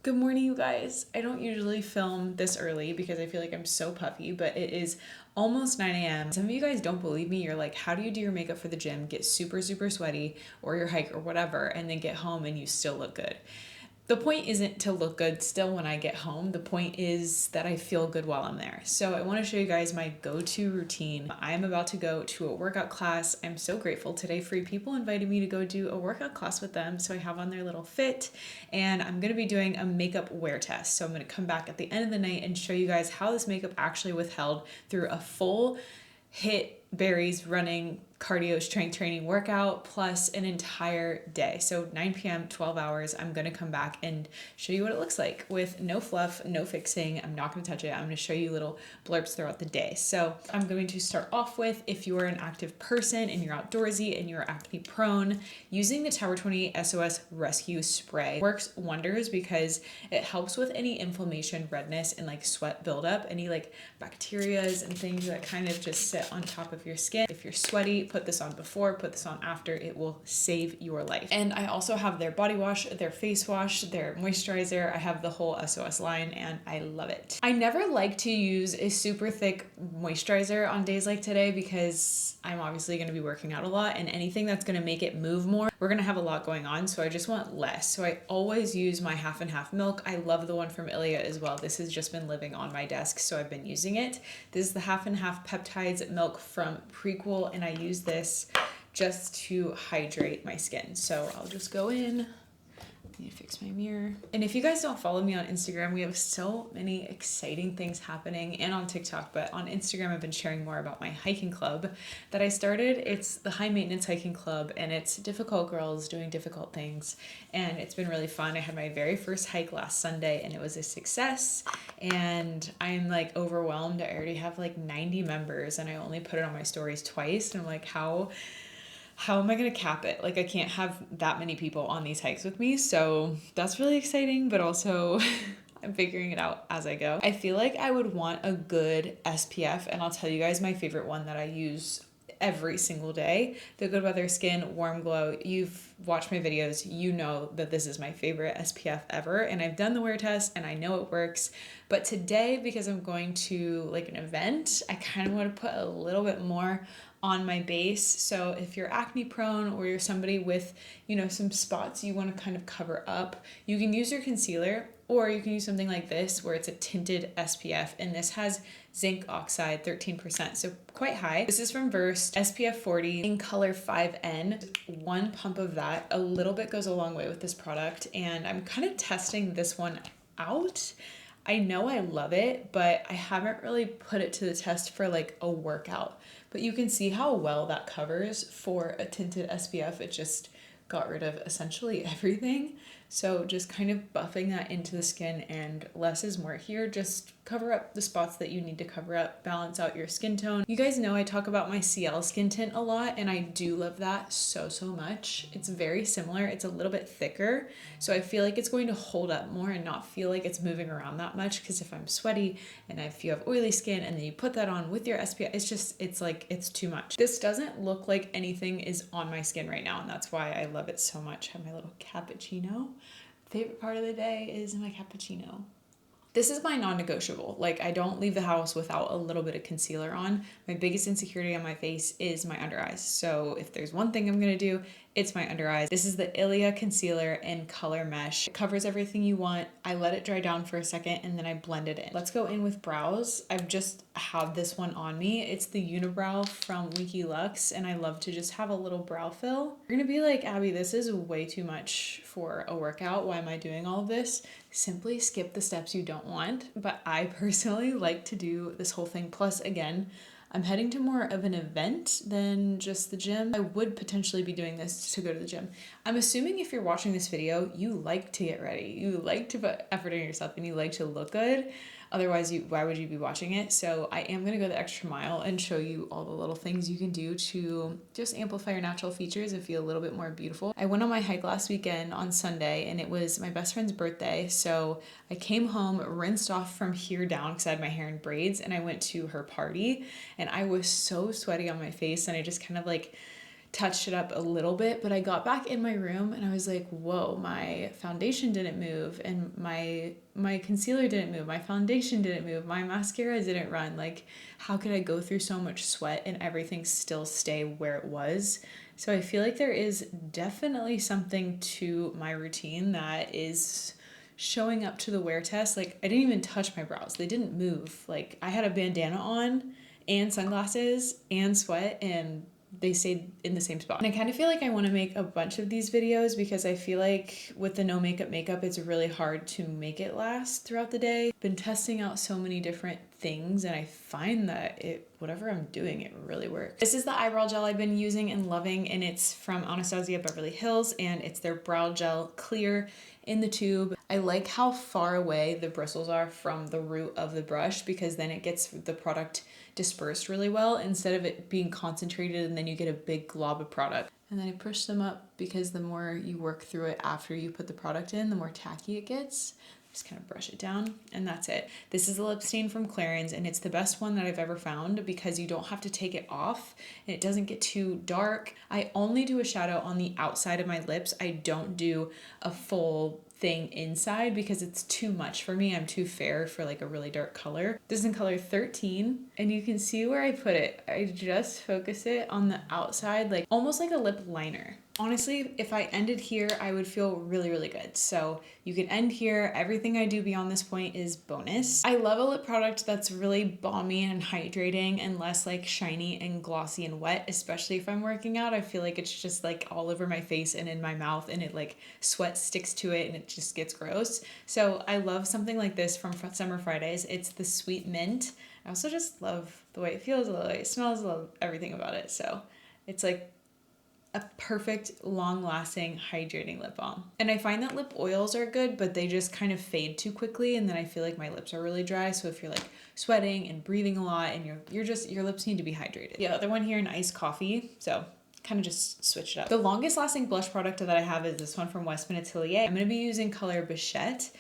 Good morning, you guys. I don't usually film this early because I feel like I'm so puffy, but it is almost 9 a.m. Some of you guys don't believe me. You're like, how do you do your makeup for the gym, get super, super sweaty, or your hike or whatever, and then get home and you still look good? The point isn't to look good still when I get home. The point is that I feel good while I'm there. So I want to show you guys my go-to routine. I am about to go to a workout class. I'm so grateful today. Free People invited me to go do a workout class with them. So I have on their little fit and I'm going to be doing a makeup wear test. So I'm going to come back at the end of the night and show you guys how this makeup actually withheld through a full hit berries running cardio strength training workout plus an entire day. So 9 p.m., 12 hours, I'm going to come back and show you what it looks like with no fluff, no fixing. I'm not going to touch it. I'm going to show you little blurbs throughout the day. So I'm going to start off with, if you are an active person and you're outdoorsy and you're acne prone, using the Tower 20 SOS Rescue Spray works wonders because it helps with any inflammation, redness, and like sweat buildup, any like bacterias and things that kind of just sit on top of your skin. If you're sweaty, put this on before, put this on after. It will save your life. And I also have their body wash, their face wash, their moisturizer. I have the whole SOS line and I love it. I never like to use a super thick moisturizer on days like today because I'm obviously going to be working out a lot, and anything that's going to make it move more, we're going to have a lot going on. So I just want less. So I always use my half and half milk. I love the one from Ilia as well. This has just been living on my desk, so I've been using it. This is the half and half peptides milk from Prequel, and I use this just to hydrate my skin. So I'll just go in. Let me fix my mirror. And if you guys don't follow me on Instagram, we have so many exciting things happening, and on TikTok, but on Instagram, I've been sharing more about my hiking club that I started. It's the High Maintenance Hiking Club, and it's difficult girls doing difficult things. And it's been really fun. I had my very first hike last Sunday and it was a success. And I'm like overwhelmed. I already have like 90 members and I only put it on my stories twice. And I'm like, how am I going to cap it? Like, I can't have that many people on these hikes with me. So that's really exciting, but also I'm figuring it out as I go. I feel like I would want a good SPF, and I'll tell you guys my favorite one that I use every single day. The Good Weather Skin Warm Glow. You've watched my videos, you know that this is my favorite SPF ever, and I've done the wear test and I know it works. But today, because I'm going to like an event, I kind of want to put a little bit more on my base. So if you're acne prone or you're somebody with, some spots you want to kind of cover up, you can use your concealer, or you can use something like this where it's a tinted SPF, and this has zinc oxide 13%, so quite high. This is from Versed, SPF 40 in color 5N. One pump of that, a little bit goes a long way with this product, and I'm kind of testing this one out. I know I love it, but I haven't really put it to the test for like a workout. But you can see how well that covers for a tinted SPF. It just got rid of essentially everything. So just kind of buffing that into the skin, and less is more here. Just cover up the spots that you need to cover up, balance out your skin tone. You guys know I talk about my CL skin tint a lot, and I do love that so much. It's very similar. It's a little bit thicker, so I feel like it's going to hold up more and not feel like it's moving around that much, because if I'm sweaty and if you have oily skin and then you put that on with your SPF, it's too much. This doesn't look like anything is on my skin right now, and that's why I love it so much. I have my little cappuccino. Favorite part of the day is my cappuccino. This is my non-negotiable. Like, I don't leave the house without a little bit of concealer on. My biggest insecurity on my face is my under eyes. So if there's one thing I'm gonna do, it's my under eyes. This is the Ilia concealer in Color Mesh. It covers everything you want. I let it dry down for a second and then I blend it in. Let's go in with brows. I've just had this one on me. It's the Unibrow from Leaky Lux, and I love to just have a little brow fill. You're gonna be like, Abby, this is way too much for a workout. Why am I doing all of this? Simply skip the steps you don't want. But I personally like to do this whole thing. Plus, again, I'm heading to more of an event than just the gym. I would potentially be doing this to go to the gym. I'm assuming if you're watching this video, you like to get ready. You like to put effort in yourself and you like to look good. Otherwise, why would you be watching it? So I am going to go the extra mile and show you all the little things you can do to just amplify your natural features and feel a little bit more beautiful. I went on my hike last weekend on Sunday, and it was my best friend's birthday. So I came home, rinsed off from here down because I had my hair in braids, and I went to her party, and I was so sweaty on my face, and I just kind of like touched it up a little bit, but I got back in my room and I was like, whoa, my foundation didn't move and my concealer didn't move, my foundation didn't move, my mascara didn't run. Like, how could I go through so much sweat and everything still stay where it was? So I feel like there is definitely something to my routine that is showing up to the wear test. Like, I didn't even touch my brows, they didn't move. Like, I had a bandana on and sunglasses and sweat, and they stayed in the same spot. And I kind of feel like I want to make a bunch of these videos because I feel like with the no makeup, it's really hard to make it last throughout the day. Been testing out so many different things and I find that whatever I'm doing, it really works. This is the eyebrow gel I've been using and loving, and it's from Anastasia Beverly Hills, and it's their brow gel clear in the tube. I like how far away the bristles are from the root of the brush because then it gets the product dispersed really well instead of it being concentrated and then you get a big glob of product. And then I push them up because the more you work through it after you put the product in, the more tacky it gets. Just kind of brush it down and that's it. This is a lip stain from Clarins and it's the best one that I've ever found because you don't have to take it off and it doesn't get too dark. I only do a shadow on the outside of my lips. I don't do a full thing inside because it's too much for me. I'm too fair for like a really dark color. This is in color 13 and you can see where I put it. I just focus it on the outside, like almost like a lip liner. Honestly, if I ended here, I would feel really, really good. So you can end here. Everything I do beyond this point is bonus. I love a lip product that's really balmy and hydrating and less like shiny and glossy and wet, especially if I'm working out. I feel like it's just like all over my face and in my mouth and it like sweat sticks to it and it just gets gross. So I love something like this from Summer Fridays. It's the Sweet Mint. I also just love the way it feels, the way it smells, love everything about it. So it's like a perfect, long-lasting, hydrating lip balm. And I find that lip oils are good, but they just kind of fade too quickly, and then I feel like my lips are really dry. So if you're like sweating and breathing a lot, and your lips need to be hydrated. The other one here in iced coffee. So kind of just switch it up. The longest lasting blush product that I have is this one from Westman Atelier. I'm going to be using color Bichette.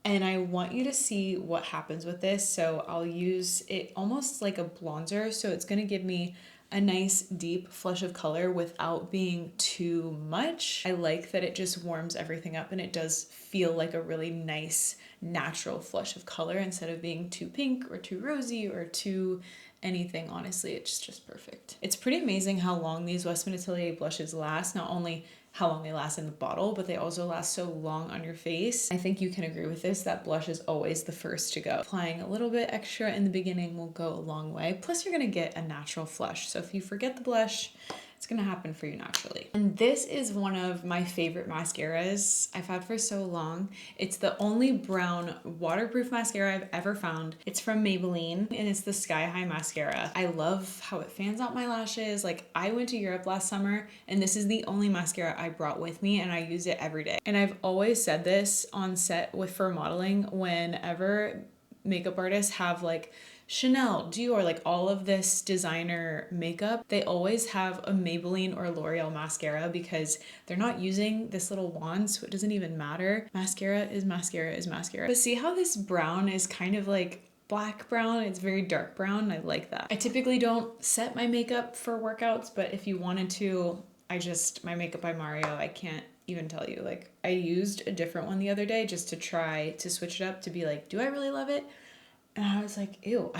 And I want you to see what happens with this. So I'll use it almost like a bronzer. So it's going to give me a nice deep flush of color without being too much. I like that it just warms everything up and it does feel like a really nice natural flush of color instead of being too pink or too rosy or too anything. Honestly, it's just perfect. It's pretty amazing how long these Westman Atelier blushes last. Not only how long they last in the bottle, but they also last so long on your face. I think you can agree with this, that blush is always the first to go. Applying a little bit extra in the beginning will go a long way. Plus you're gonna get a natural flush. So if you forget the blush, it's gonna happen for you naturally. And this is one of my favorite mascaras I've had for so long. It's the only brown waterproof mascara I've ever found. It's from Maybelline and it's the Sky High mascara. I love how it fans out my lashes. Like, I went to Europe last summer and this is the only mascara I brought with me and I use it every day. And I've always said this on set for modeling, whenever makeup artists have like Chanel, Dior, like all of this designer makeup, they always have a Maybelline or L'Oreal mascara because they're not using this little wand, so it doesn't even matter. Mascara is mascara is mascara. But see how this brown is kind of like black brown? It's very dark brown. I like that. I typically don't set my makeup for workouts, but if you wanted to, my Makeup by Mario, I can't even tell you. Like, I used a different one the other day just to try to switch it up to be like, do I really love it? And I was like, ew,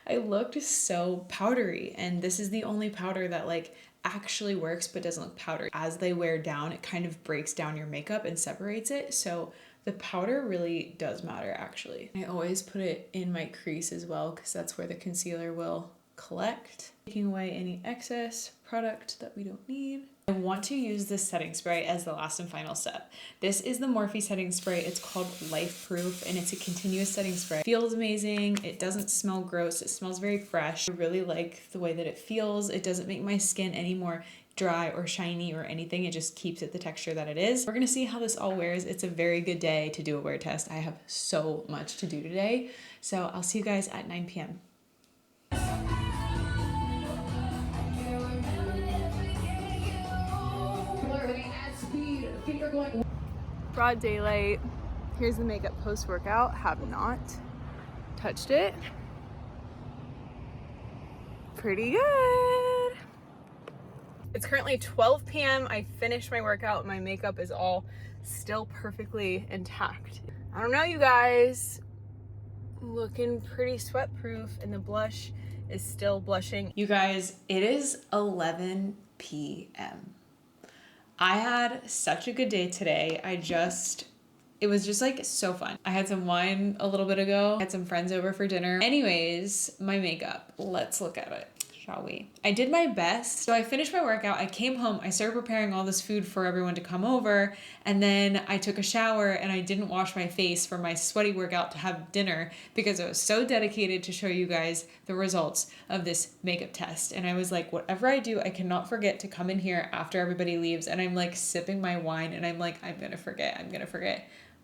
I looked so powdery. And this is the only powder that like actually works but doesn't look powdery. As they wear down, it kind of breaks down your makeup and separates it. So the powder really does matter actually. I always put it in my crease as well because that's where the concealer will collect, taking away any excess product that we don't need. I want to use this setting spray as the last and final step. This is the Morphe setting spray. It's called Life Proof and it's a continuous setting spray. It feels amazing. It doesn't smell gross. It smells very fresh. I really like the way that it feels. It doesn't make my skin any more dry or shiny or anything. It just keeps it the texture that it is. We're gonna see how this all wears. It's a very good day to do a wear test. I have so much to do today. So I'll see you guys at 9 p.m. Broad daylight. Here's the makeup post-workout. Have not touched it. Pretty good. It's currently 12 p.m. I finished my workout. My makeup is all still perfectly intact. I don't know, you guys. Looking pretty sweat proof, and the blush is still blushing. You guys, it is 11 p.m. I had such a good day today. It was just like so fun. I had some wine a little bit ago. I had some friends over for dinner. Anyways, my makeup. Let's look at it, shall we? I did my best. So I finished my workout. I came home. I started preparing all this food for everyone to come over. And then I took a shower and I didn't wash my face for my sweaty workout to have dinner because I was so dedicated to show you guys the results of this makeup test. And I was like, whatever I do, I cannot forget to come in here after everybody leaves. And I'm like sipping my wine and I'm like, I'm gonna forget.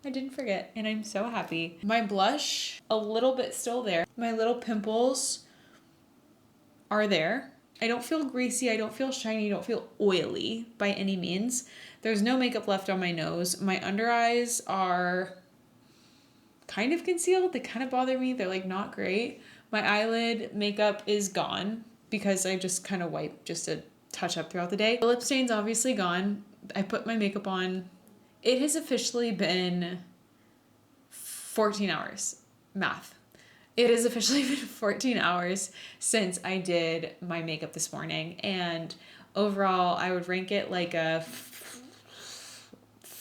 I didn't forget, and I'm so happy. My blush, a little bit still there. My little pimples are there. I don't feel greasy, I don't feel shiny, I don't feel oily by any means. There's no makeup left on my nose. My under eyes are kind of concealed. They kind of bother me. They're like not great. My eyelid makeup is gone because I just kind of wipe just to touch up throughout the day. The lip stain's obviously gone. I put my makeup on. It has officially been 14 hours. Math. It has officially been 14 hours since I did my makeup this morning. And overall, I would rank it like a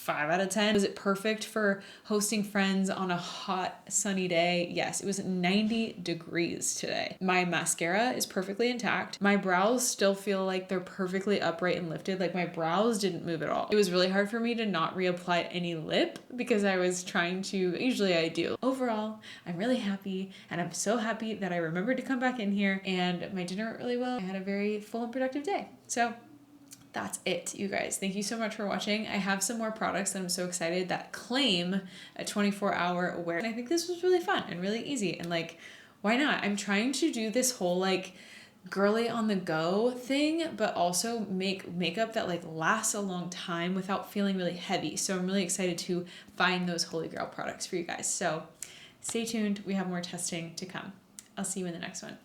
5 out of 10. Was it perfect for hosting friends on a hot, sunny day? Yes, it was 90 degrees today. My mascara is perfectly intact. My brows still feel like they're perfectly upright and lifted. Like my brows didn't move at all. It was really hard for me to not reapply any lip because I was trying to, usually I do. Overall, I'm really happy, and I'm so happy that I remembered to come back in here, and my dinner went really well. I had a very full and productive day. So that's it, you guys. Thank you so much for watching. I have some more products that I'm so excited that claim a 24-hour awareness. And I think this was really fun and really easy. And like, why not? I'm trying to do this whole like girly on the go thing, but also make makeup that like lasts a long time without feeling really heavy. So I'm really excited to find those holy grail products for you guys. So stay tuned. We have more testing to come. I'll see you in the next one.